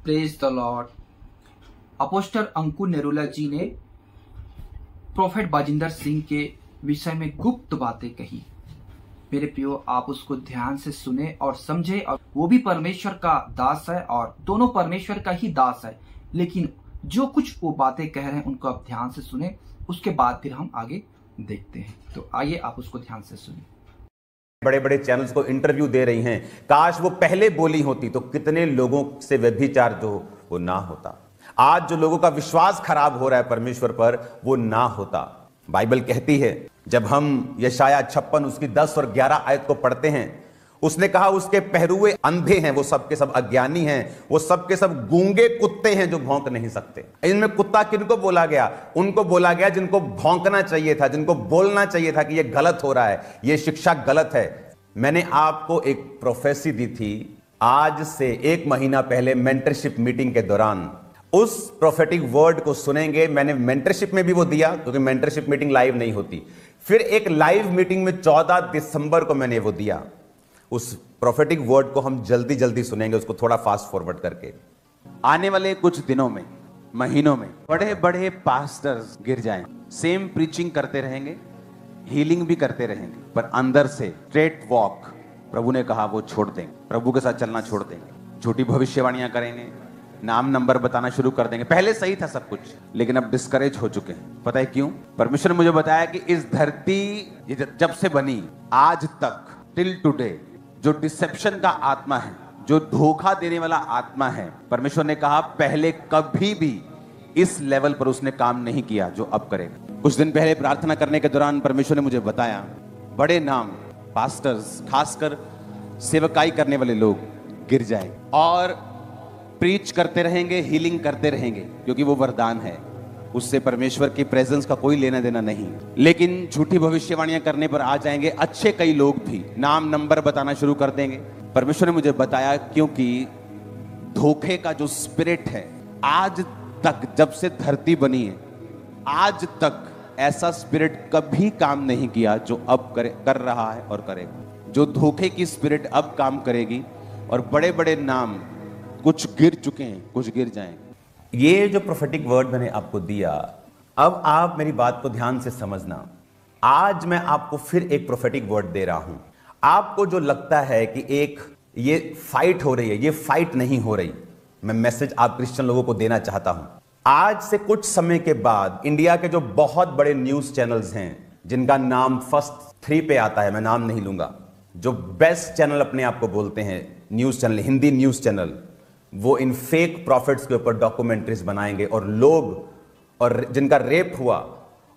Praise the Lord. Apostle अंकुर नेरुला जी ने prophet Bajinder Singh के विषय में गुप्त बातें कही। मेरे प्रियो, आप उसको ध्यान से सुने और समझे। और वो भी परमेश्वर का दास है और दोनों परमेश्वर का ही दास है, लेकिन जो कुछ वो बातें कह रहे हैं उनको आप ध्यान से सुने, उसके बाद फिर हम आगे देखते हैं। तो आइए आप उसको ध्यान से सुनिए। बड़े बड़े चैनल्स को इंटरव्यू दे रही हैं, काश वो पहले बोली होती तो कितने लोगों से व्यभिचार जो वो ना होता। आज जो लोगों का विश्वास खराब हो रहा है परमेश्वर पर, वो ना होता। बाइबल कहती है, जब हम यशाया 56 उसकी 10 और 11 आयत को पढ़ते हैं, उसने कहा उसके पहरुए अंधे हैं, वो सब के सब अज्ञानी हैं, वो सब के सब गूंगे कुत्ते हैं जो भौंक नहीं सकते। इनमें कुत्ता किनको बोला गया? उनको बोला गया जिनको भौंकना चाहिए था, जिनको बोलना चाहिए था कि ये गलत हो रहा है, ये शिक्षा गलत है। मैंने आपको एक प्रोफेसी दी थी आज से 1 महीना पहले मेंटरशिप मीटिंग के दौरान। उस प्रोफेटिक वर्ड को सुनेंगे। मैंने मेंटरशिप में भी वो दिया, क्योंकि मेंटरशिप मीटिंग लाइव नहीं होती। फिर एक लाइव मीटिंग में 14 दिसंबर को मैंने वो दिया। उस प्रोफेटिक वर्ड को हम जल्दी जल्दी सुनेंगे, उसको थोड़ा फास्ट फॉरवर्ड करके। आने वाले कुछ दिनों में, महीनों में बड़े बड़े पास्टर्स गिर जाएं, सेम प्रीचिंग करते रहेंगे, हीलिंग भी करते रहेंगे, पर अंदर से स्ट्रेट वॉक प्रभु ने कहा वो छोड़ देंगे, प्रभु के साथ चलना छोड़ देंगे, झूठी भविष्यवाणियां करेंगे, नाम नंबर बताना शुरू कर देंगे। पहले सही था सब कुछ, लेकिन अब डिस्करेज हो चुके हैं। पता है क्यों? परमेश्वर ने मुझे बताया कि इस धरती जब से बनी आज तक, टिल टुडे, जो डिसेप्शन का आत्मा है, जो धोखा देने वाला आत्मा है, परमेश्वर ने कहा पहले कभी भी इस लेवल पर उसने काम नहीं किया जो अब करेगा। कुछ दिन पहले प्रार्थना करने के दौरान परमेश्वर ने मुझे बताया बड़े नाम, पास्टर्स, खासकर सेवकाई करने वाले लोग गिर जाए और प्रीच करते रहेंगे, हीलिंग करते रहेंगे, क्योंकि वो वरदान है, उससे परमेश्वर की प्रेजेंस का कोई लेना देना नहीं। लेकिन झूठी भविष्यवाणियां करने पर आ जाएंगे अच्छे कई लोग भी, नाम नंबर बताना शुरू कर देंगे। परमेश्वर ने मुझे बताया क्योंकि धोखे का जो स्पिरिट है, आज तक जब से धरती बनी है, आज तक ऐसा स्पिरिट कभी काम नहीं किया जो अब कर रहा है और करेगा। जो धोखे की स्पिरिट अब काम करेगी और बड़े बड़े नाम कुछ गिर चुके हैं, कुछ गिर जाएंगे। ये जो प्रोफेटिक वर्ड मैंने आपको दिया, अब आप मेरी बात को ध्यान से समझना। आज मैं आपको फिर एक प्रोफेटिक वर्ड दे रहा हूं। आपको जो लगता है कि एक ये फाइट हो रही है, ये फाइट नहीं हो रही। मैं मैसेज आप क्रिश्चियन लोगों को देना चाहता हूं। आज से कुछ समय के बाद इंडिया के जो बहुत बड़े न्यूज चैनल्स हैं, जिनका नाम फर्स्ट 3 पे आता है, मैं नाम नहीं लूंगा, जो बेस्ट चैनल अपने आप को बोलते हैं, news channel, Hindi news channel, वो इन फेक प्रॉफिट्स के ऊपर डॉक्यूमेंट्रीज बनाएंगे। और लोग, और जिनका रेप हुआ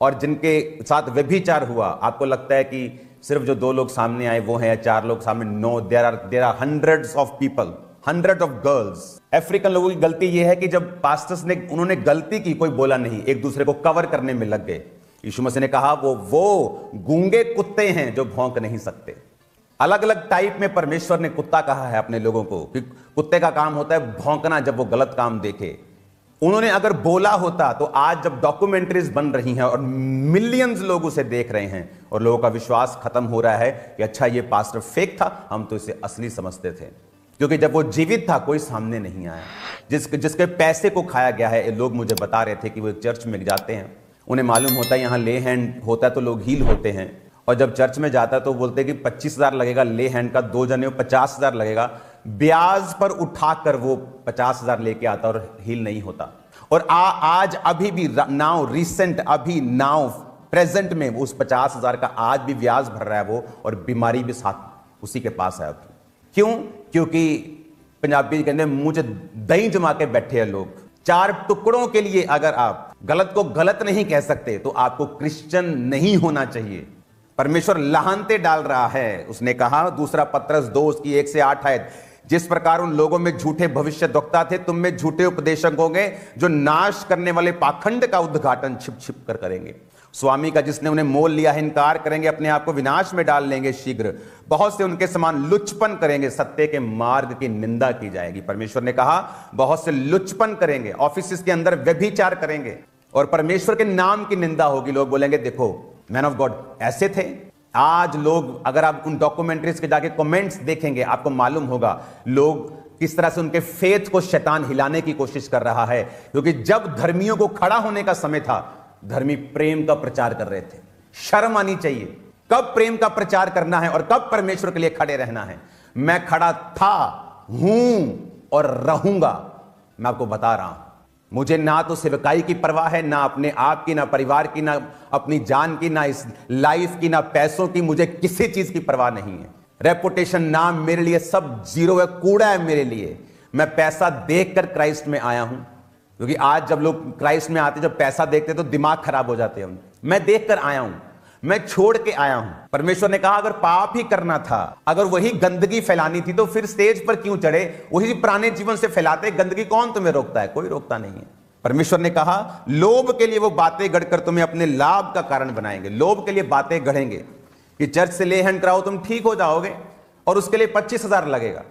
और जिनके साथ व्यभिचार हुआ, आपको लगता है कि सिर्फ जो 2 लोग सामने आए वो हैं, या 4 लोग सामने? No, there are hundreds of people, hundred of girls. African लोगों की गलती यह है कि जब पास्टर्स ने, उन्होंने गलती की, कोई बोला नहीं, एक दूसरे को कवर करने में लग गए। यीशु मसीह ने कहा वो गूंगे कुत्ते हैं जो भौंक नहीं सकते। अलग अलग टाइप में परमेश्वर ने कुत्ता कहा है अपने लोगों को, कि कुत्ते का काम होता है भौंकना जब वो गलत काम देखे। उन्होंने अगर बोला होता तो आज जब डॉक्यूमेंट्रीज बन रही हैं और मिलियंस लोग उसे देख रहे हैं और लोगों का विश्वास खत्म हो रहा है कि अच्छा ये पास्टर फेक था, हम तो इसे असली समझते थे, क्योंकि जब वो जीवित था कोई सामने नहीं आया। जिसके पैसे को खाया गया है, लोग मुझे बता रहे थे कि वो एक चर्च में जाते हैं, उन्हें मालूम होता है यहां ले हैंड होता है तो लोग हील होते हैं, और जब चर्च में जाता है तो बोलते हैं कि 25,000 लगेगा ले हैंड का, 2 जने 50,000 लगेगा। ब्याज पर उठाकर वो 50,000 लेके आता और हील नहीं होता। और आज अभी भी नाउ रिसेंट, अभी नाउ प्रेजेंट में उस 50,000 का आज भी ब्याज भर रहा है वो, और बीमारी भी साथ उसी के पास है अभी। क्यों? क्योंकि पंजाबी कहते हैं मुंह से दही जमा के बैठे हैं लोग। 4 टुकड़ों के लिए अगर आप गलत को गलत नहीं कह सकते तो आपको क्रिश्चियन नहीं होना चाहिए। परमेश्वर लाहनते डाल रहा है। उसने कहा, दूसरा पत्रस 2 उसकी 1 से 8 आयत, जिस प्रकार उन लोगों में झूठे भविष्यद्वक्ता थे, तुम में झूठे उपदेशक होंगे जो नाश करने वाले पाखंड का उद्घाटन छिप छिप कर करेंगे। स्वामी का जिसने उन्हें मोल लिया है इनकार करेंगे, अपने आप को विनाश में डाल लेंगे शीघ्र। बहुत से उनके समान लुचपन करेंगे, सत्य के मार्ग की निंदा की जाएगी। परमेश्वर ने कहा बहुत से लुचपन करेंगे, ऑफिस के अंदर व्यभिचार करेंगे और परमेश्वर के नाम की निंदा होगी। लोग बोलेंगे देखो मैन ऑफ गॉड ऐसे थे। आज लोग, अगर आप उन डॉक्यूमेंट्रीज के जाके कमेंट्स देखेंगे, आपको मालूम होगा लोग किस तरह से उनके फेथ को शैतान हिलाने की कोशिश कर रहा है, क्योंकि जब धर्मियों को खड़ा होने का समय था, धर्मी प्रेम का प्रचार कर रहे थे। शर्म आनी चाहिए कब प्रेम का प्रचार करना है और कब परमेश्वर के लिए खड़े रहना है। मैं खड़ा था, हूं और रहूंगा। मैं आपको बता रहा हूं, मुझे ना तो सेवकाई की परवाह है, ना अपने आप की, ना परिवार की, ना अपनी जान की, ना इस लाइफ की, ना पैसों की। मुझे किसी चीज की परवाह नहीं है। रेपुटेशन, नाम मेरे लिए सब जीरो है, कूड़ा है मेरे लिए। मैं पैसा देखकर क्राइस्ट में आया हूं, क्योंकि आज जब लोग क्राइस्ट में आते, जब पैसा देखते तो दिमाग खराब हो जाते हैं। मैं देखकर आया हूं, मैं छोड़ के आया हूं। परमेश्वर ने कहा अगर पाप ही करना था, अगर वही गंदगी फैलानी थी, तो फिर स्टेज पर क्यों चढ़े? वही पुराने जीवन से फैलाते। गंदगी कौन तुम्हें रोकता है? कोई रोकता नहीं है। परमेश्वर ने कहा लोभ के लिए वो बातें गढ़कर तुम्हें अपने लाभ का कारण बनाएंगे। लोभ के लिए बातें गढ़ेंगे कि चर्च से ले हैंड कराओ, तुम ठीक हो जाओगे, और उसके लिए 25,000 लगेगा।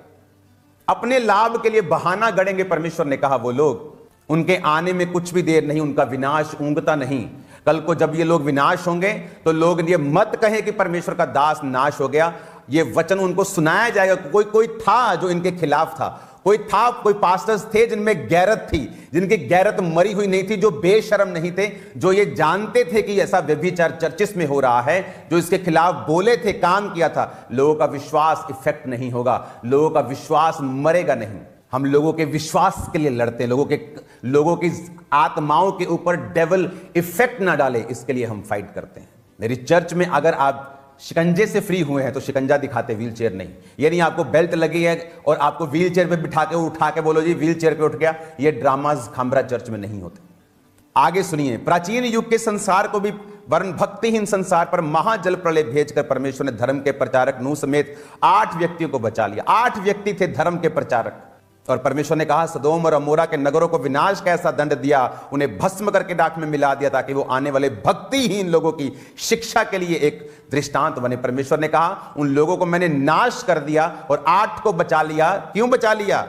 अपने लाभ के लिए बहाना गढ़ेंगे। परमेश्वर ने कहा वो लोग, उनके आने में कुछ भी देर नहीं, उनका विनाश ऊंघता नहीं। कल को जब ये लोग विनाश होंगे तो लोग ये मत कहें कि परमेश्वर का दास नाश हो गया। ये वचन उनको सुनाया जाएगा। कोई था जो इनके खिलाफ था, कोई पास्टर्स थे जिनमें गैरत थी, जिनकी गैरत मरी हुई नहीं थी, जो बेशर्म नहीं थे, जो ये जानते थे कि ऐसा व्यभिचार चर्चिस में हो रहा है, जो इसके खिलाफ बोले थे, काम किया था। लोगों का विश्वास इफेक्ट नहीं होगा, लोगों का विश्वास मरेगा नहीं। हम लोगों के विश्वास के लिए लड़ते हैं, लोगों की आत्माओं के ऊपर डेविल इफेक्ट ना डाले, इसके लिए हम फाइट करते हैं। मेरी चर्च में अगर आप शिकंजे से फ्री हुए हैं तो शिकंजा दिखाते, व्हील चेयर नहीं। ये नहीं आपको बेल्ट लगी है और आपको व्हील चेयर पे बिठा के उठा के बोलो जी व्हील चेयर पे उठ गया। ये ड्रामाज खामरा चर्च में नहीं होते। आगे सुनिए, प्राचीन युग के संसार को भी वर्ण भक्तिहीन संसार पर महाजल प्रलय भेजकर परमेश्वर ने धर्म के प्रचारक नूह समेत 8 व्यक्तियों को बचा लिया। 8 व्यक्ति थे धर्म के प्रचारक। और परमेश्वर ने कहा सदोम और अमोरा के नगरों को विनाश का ऐसा दंड दिया, उन्हें भस्म करके राख में मिला दिया, ताकि वो आने वाले भक्तिहीन लोगों की शिक्षा के लिए एक दृष्टांत बने। परमेश्वर ने कहा उन लोगों को मैंने नाश कर दिया और 8 को बचा लिया। क्यों बचा लिया?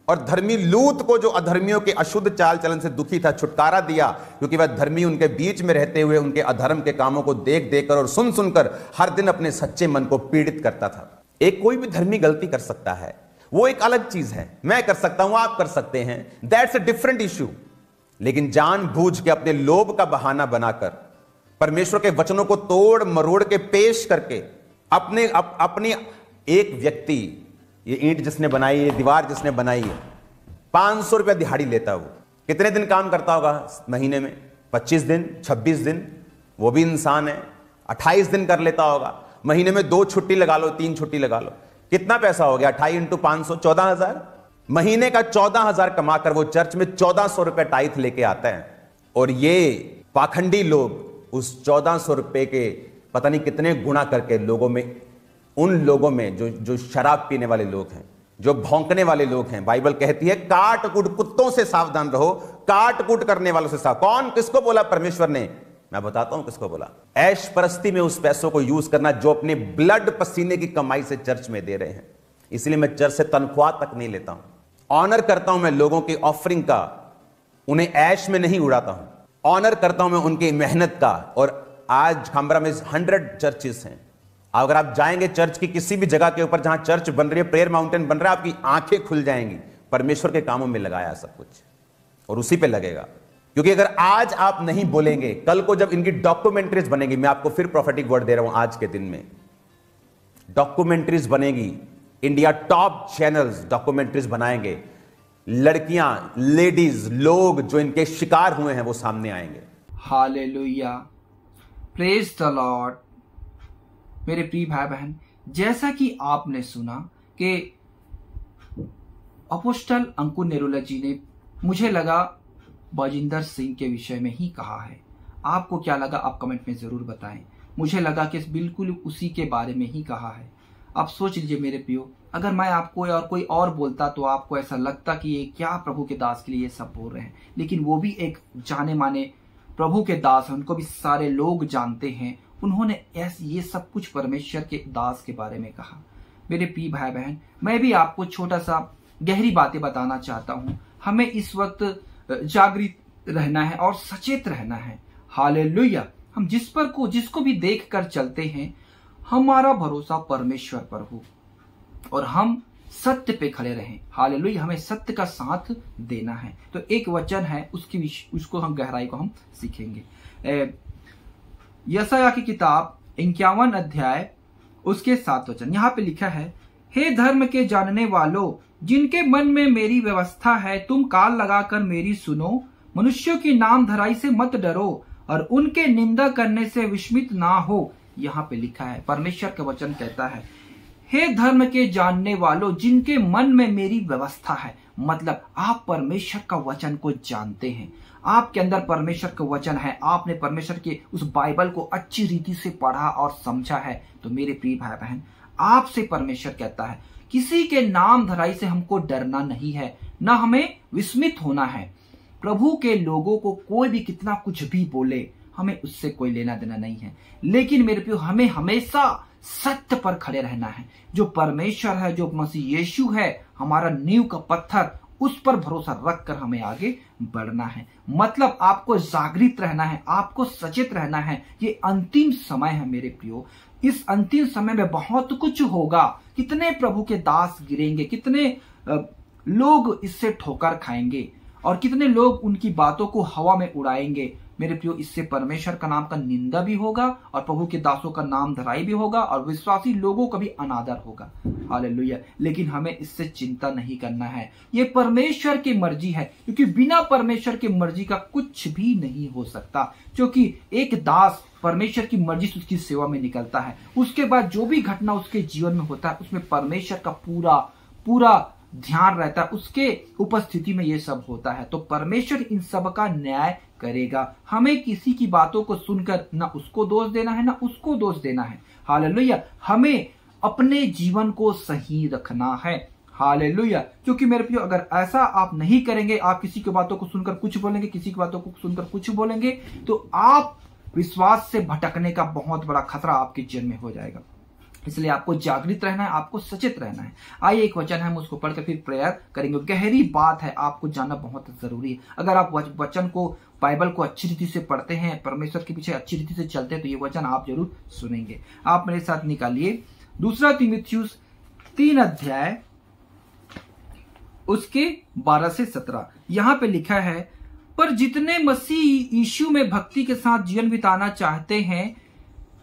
और धर्मी लूत को, जो अधर्मियों के अशुद्ध चाल चलन से दुखी था, छुटकारा दिया, क्योंकि वह धर्मी उनके बीच में रहते हुए उनके अधर्म के कामों को देख देख कर और सुन सुनकर हर दिन अपने सच्चे मन को पीड़ित करता था। एक कोई भी धर्मी गलती कर सकता है, वो एक अलग चीज है। मैं कर सकता हूं, आप कर सकते हैं, दैट्स अ डिफरेंट इश्यू। लेकिन जानबूझ के अपने लोभ का बहाना बनाकर, परमेश्वर के वचनों को तोड़ मरोड़ के पेश करके, अपनी एक व्यक्ति, ये ईंट जिसने बनाई, ये दीवार जिसने बनाई है, 500 रुपया दिहाड़ी लेता है। वो कितने दिन काम करता होगा महीने में? 25 दिन, 26 दिन। वो भी इंसान है। 28 दिन कर लेता होगा। महीने में 2 छुट्टी लगा लो, 3 छुट्टी लगा लो, कितना पैसा हो गया? 28 × 500 14,000। महीने का 14,000 कमाकर वो चर्च में 1400 रुपए टाइथ लेके आता है। और ये पाखंडी लोग उस 1400 रुपए के पता नहीं कितने गुणा करके लोगों में, उन लोगों में जो शराब पीने वाले लोग हैं, जो भौंकने वाले लोग हैं, बाइबल कहती है काट कूट कुत्तों से सावधान रहो, काट कूट करने वालों से सावधान। कौन, किसको बोला? परमेश्वर ने। मैं बताता हूं किसको बोला। ऐश परस्ती में उस पैसों को यूज करना जो अपने ब्लड पसीने की कमाई से चर्च में दे रहे हैं। इसलिए मैं चर्च से तनख्वाह तक नहीं लेता हूं। ऑनर करता हूं मैं लोगों की ऑफरिंग का, उन्हें ऐश में नहीं उड़ाता हूं। ऑनर करता हूं मैं उनकी मेहनत का। और आज खामरा में 100 चर्चेस हैं। अगर आप जाएंगे चर्च की किसी भी जगह के ऊपर जहां चर्च बन रही है, प्रेयर माउंटेन बन रहा है, आपकी आंखें खुल जाएंगी। परमेश्वर के कामों में लगाया सब कुछ और उसी पे लगेगा। क्योंकि अगर आज आप नहीं बोलेंगे, कल को जब इनकी डॉक्यूमेंट्रीज बनेगी, मैं आपको फिर प्रोफेटिक वर्ड दे रहा हूं, आज के दिन में डॉक्यूमेंट्रीज बनेगी, इंडिया टॉप चैनल्स डॉक्यूमेंट्रीज बनाएंगे, लड़कियां, लेडीज, लोग जो इनके शिकार हुए हैं वो सामने आएंगे। Hallelujah, praise the Lord. मेरे प्रिय भाई बहन, जैसा कि आपने सुना कि अपोस्टल अंकुर नेरुला जी ने, मुझे लगा बाजिंदर सिंह के विषय में ही कहा है। आपको क्या लगा आप कमेंट में जरूर बताएं। मुझे लगा कि बिल्कुल उसी के बारे में ही कहा है। आप सोच लीजिए मेरे प्रियो, अगर मैं आपको और कोई और बोलता तो आपको ऐसा लगता कि ये क्या प्रभु के दास के लिए ये सब बोल रहे हैं। लेकिन वो भी एक जाने माने प्रभु के दास हैं, उनको भी सारे लोग जानते हैं। उन्होंने ये सब कुछ परमेश्वर के दास के बारे में कहा। मेरे प्रिय भाई बहन, मैं भी आपको छोटा सा गहरी बातें बताना चाहता हूँ। हमें इस वक्त जागृत रहना है और सचेत रहना है। हालेलुया। हम जिसको भी देख कर चलते हैं, हमारा भरोसा परमेश्वर पर हो और हम सत्य पे खड़े रहें। हालेलुया, हमें सत्य का साथ देना है। तो एक वचन है, उसको हम गहराई को हम सीखेंगे। यशायाह की किताब 51 अध्याय उसके 7 वचन, यहाँ पे लिखा है, हे धर्म के जानने वालों, जिनके मन में मेरी व्यवस्था है, तुम कान लगाकर मेरी सुनो। मनुष्यों की नाम धराई से मत डरो और उनके निंदा करने से विस्मित ना हो। यहाँ पे लिखा है, परमेश्वर का वचन कहता है, हे धर्म के जानने वालों, जिनके मन में मेरी व्यवस्था है। मतलब आप परमेश्वर का वचन को जानते हैं, आपके अंदर परमेश्वर का वचन है, आपने परमेश्वर के उस बाइबल को अच्छी रीति से पढ़ा और समझा है। तो मेरे प्रिय भाई बहन, आपसे परमेश्वर कहता है, किसी के नाम धराई से हमको डरना नहीं है, ना हमें विस्मित होना है। प्रभु के लोगों को कोई भी कितना कुछ भी बोले, हमें उससे कोई लेना देना नहीं है। लेकिन मेरे प्रियो, हमें हमेशा सत्य पर खड़े रहना है। जो परमेश्वर है, जो मसीह यीशु है, हमारा नींव का पत्थर, उस पर भरोसा रखकर हमें आगे बढ़ना है। मतलब आपको जागृत रहना है, आपको सचेत रहना है। ये अंतिम समय है मेरे प्रियो। इस अंतिम समय में बहुत कुछ होगा। कितने प्रभु के दास गिरेंगे, कितने लोग इससे ठोकर खाएंगे और कितने लोग उनकी बातों को हवा में उड़ाएंगे। मेरे प्रियो, इससे परमेश्वर का नाम का निंदा भी होगा और प्रभु के दासों का नाम धराई भी होगा और विश्वासी लोगों का भी अनादर होगा। हालेलुया। लेकिन हमें इससे चिंता नहीं करना है। ये परमेश्वर की मर्जी है, क्योंकि बिना परमेश्वर की मर्जी का कुछ भी नहीं हो सकता। क्योंकि एक दास परमेश्वर की मर्जी से उसकी सेवा में निकलता है, उसके बाद जो भी घटना उसके जीवन में होता है, उसमें परमेश्वर का पूरा ध्यान रहता है, उसके उपस्थिति में ये सब होता है। तो परमेश्वर इन सब का न्याय करेगा। हमें किसी की बातों को सुनकर ना उसको दोष देना है, ना उसको दोष देना है। हालेलुया। हमें अपने जीवन को सही रखना है। हालेलुया। क्योंकि मेरे प्रियो, अगर ऐसा आप नहीं करेंगे, आप किसी की बातों को सुनकर कुछ बोलेंगे, किसी की बातों को सुनकर कुछ बोलेंगे, तो आप विश्वास से भटकने का बहुत बड़ा खतरा आपके जीवन में हो जाएगा। इसलिए आपको जागृत रहना है, आपको सचेत रहना है। आइए एक वचन है, हम उसको पढ़कर फिर प्रेयर करेंगे। गहरी बात है, आपको जानना बहुत जरूरी है। अगर आप वचन को, बाइबल को अच्छी रीति से पढ़ते हैं, परमेश्वर के पीछे अच्छी रीति से चलते हैं, तो ये वचन आप जरूर सुनेंगे। आप मेरे साथ निकालिए 2 तीमुथियुस 3 अध्याय उसके 12 से 17। यहाँ पे लिखा है, पर जितने मसीह यीशु में भक्ति के साथ जीवन बिताना चाहते हैं,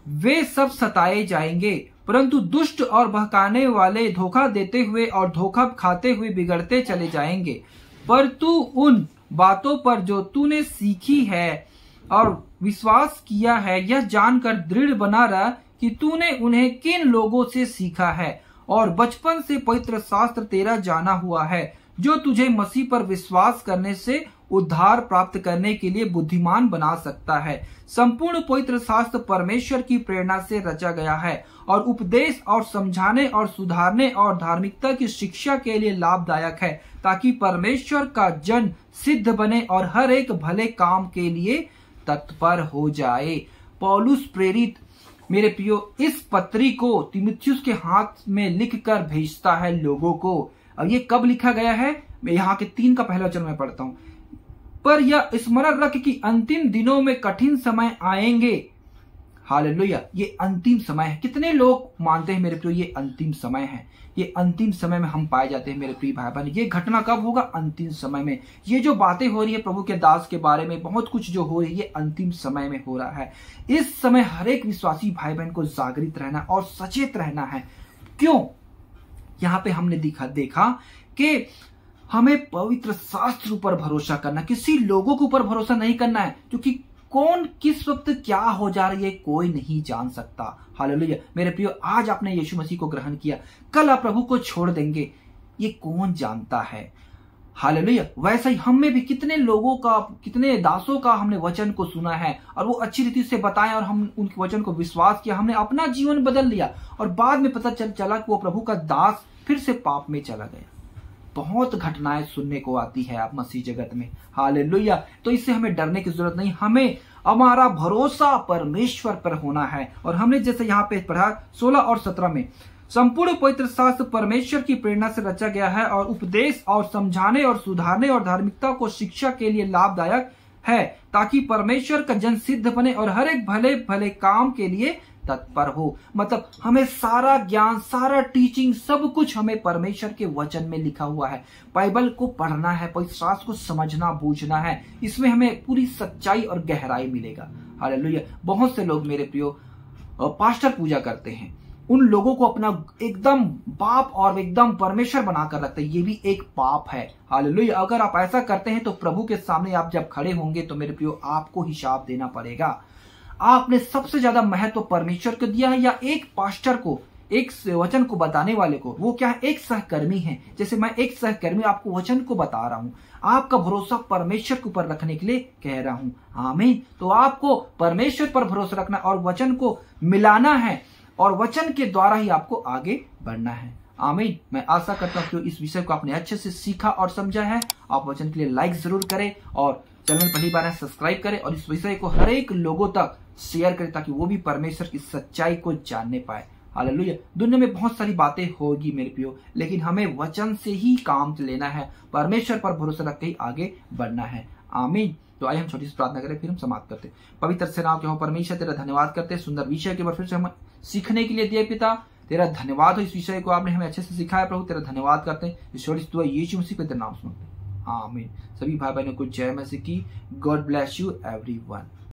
वे सब सताए जाएंगे, परंतु दुष्ट और बहकाने वाले धोखा देते हुए और धोखा खाते हुए बिगड़ते चले जाएंगे। पर तू उन बातों पर जो तूने सीखी है और विश्वास किया है, यह जानकर दृढ़ बना रहा कि तूने उन्हें किन लोगों से सीखा है और बचपन से पवित्र शास्त्र तेरा जाना हुआ है, जो तुझे मसीह पर विश्वास करने से उद्धार प्राप्त करने के लिए बुद्धिमान बना सकता है। संपूर्ण पवित्र शास्त्र परमेश्वर की प्रेरणा से रचा गया है और उपदेश और समझाने और सुधारने और धार्मिकता की शिक्षा के लिए लाभदायक है, ताकि परमेश्वर का जन सिद्ध बने और हर एक भले काम के लिए तत्पर हो जाए। पौलुस प्रेरित, मेरे प्रियो, इस पत्री को तीमुथियुस के हाथ में लिखकर भेजता है लोगों को। अब ये कब लिखा गया है? मैं यहाँ के 3 का पहला वचन में पढ़ता हूँ। पर यह स्मरण रख कि अंतिम दिनों में कठिन समय आएंगे। हालेलुया। ये अंतिम समय है। कितने लोग मानते हैं मेरे प्रिय ये अंतिम समय है? ये अंतिम समय में हम पाए जाते हैं मेरे प्रिय भाई बहन। ये घटना कब होगा? अंतिम समय में। ये जो बातें हो रही है प्रभु के दास के बारे में, बहुत कुछ जो हो रही है, ये अंतिम समय में हो रहा है। इस समय हर एक विश्वासी भाई बहन को जागृत रहना और सचेत रहना है। क्यों? यहाँ पे हमने देखा कि हमें पवित्र शास्त्र पर भरोसा करना, किसी लोगों के ऊपर भरोसा नहीं करना है, क्योंकि कौन किस वक्त क्या हो जा रही है कोई नहीं जान सकता। हालेलुया। मेरे प्रियो, आज आपने यीशु मसीह को ग्रहण किया, कल आप प्रभु को छोड़ देंगे, ये कौन जानता है। हालेलुया। वैसे ही हम में भी कितने लोगों का, कितने दासों का हमने वचन को सुना है और वो अच्छी रीति से बताएं और हम उनके वचन को विश्वास किया, हमने अपना जीवन बदल लिया और बाद में पता चला कि वो प्रभु का दास फिर से पाप में चला गया। बहुत घटनाएं सुनने को आती है आप मसीह जगत में। हालेलुया। तो इससे हमें डरने की जरूरत नहीं, हमें हमारा भरोसा परमेश्वर पर होना है। और हमने जैसे यहाँ पे पढ़ा 16 और 17 में, संपूर्ण पवित्र शास्त्र परमेश्वर की प्रेरणा से रचा गया है और उपदेश और समझाने और सुधारने और धार्मिकता को शिक्षा के लिए लाभदायक है, ताकि परमेश्वर का जन सिद्ध बने और हर एक भले भले काम के लिए तत्पर हो। मतलब हमें सारा ज्ञान, सारा टीचिंग, सब कुछ हमें परमेश्वर के वचन में लिखा हुआ है। बाइबल को पढ़ना है, पवित्र शास्त्र को समझना बूझना है, इसमें हमें पूरी सच्चाई और गहराई मिलेगा। हालेलुया। बहुत से लोग मेरे प्रियो पास्टर पूजा करते हैं, उन लोगों को अपना एकदम बाप और एकदम परमेश्वर बनाकर रखते हैं, ये भी एक पाप है। हालेलुया। अगर आप ऐसा करते हैं तो प्रभु के सामने आप जब खड़े होंगे तो मेरे प्रियो आपको हिसाब देना पड़ेगा। आपने सबसे ज्यादा महत्व परमेश्वर को दिया है या एक पास्टर को, एक वचन को बताने वाले को? वो क्या है? एक सहकर्मी है। जैसे मैं एक सहकर्मी आपको वचन को बता रहा हूं, आपका भरोसा परमेश्वर के ऊपर रखने के लिए कह रहा हूं। आमीन। तो आपको परमेश्वर पर भरोसा रखना और वचन को मिलाना है और वचन के द्वारा ही आपको आगे बढ़ना है। आमीन। मैं आशा करता हूं कि इस विषय को आपने अच्छे से सीखा और समझा है। आप वचन के लिए लाइक जरूर करें और चैनल पहली बार है सब्सक्राइब करें और इस विषय को हर एक लोगों तक शेयर करें ताकि वो भी परमेश्वर की सच्चाई को जानने पाए। हालेलुया। दुनिया में बहुत सारी बातें होगी मेरे प्रियो, लेकिन हमें वचन से ही काम लेना है, परमेश्वर पर भरोसा रख के ही आगे बढ़ना है। आमीन। तो आइए हम छोटी सी प्रार्थना करें, फिर हम समाप्त करते हैं। पवित्र से नाम के हो परमेश्वर, तेरा धन्यवाद करते हैं सुंदर विषय के ऊपर फिर से हम सीखने के लिए दिए। पिता तेरा धन्यवाद हो, इस विषय को आपने हमें अच्छे से सिखाया। प्रभु तेरा धन्यवाद करते हैं, इस छोटी सी दुआ यीशु मसीह के नाम सुनते हैं। आमीन। सभी भाई बहनों को जय मसीह की। God bless you everyone.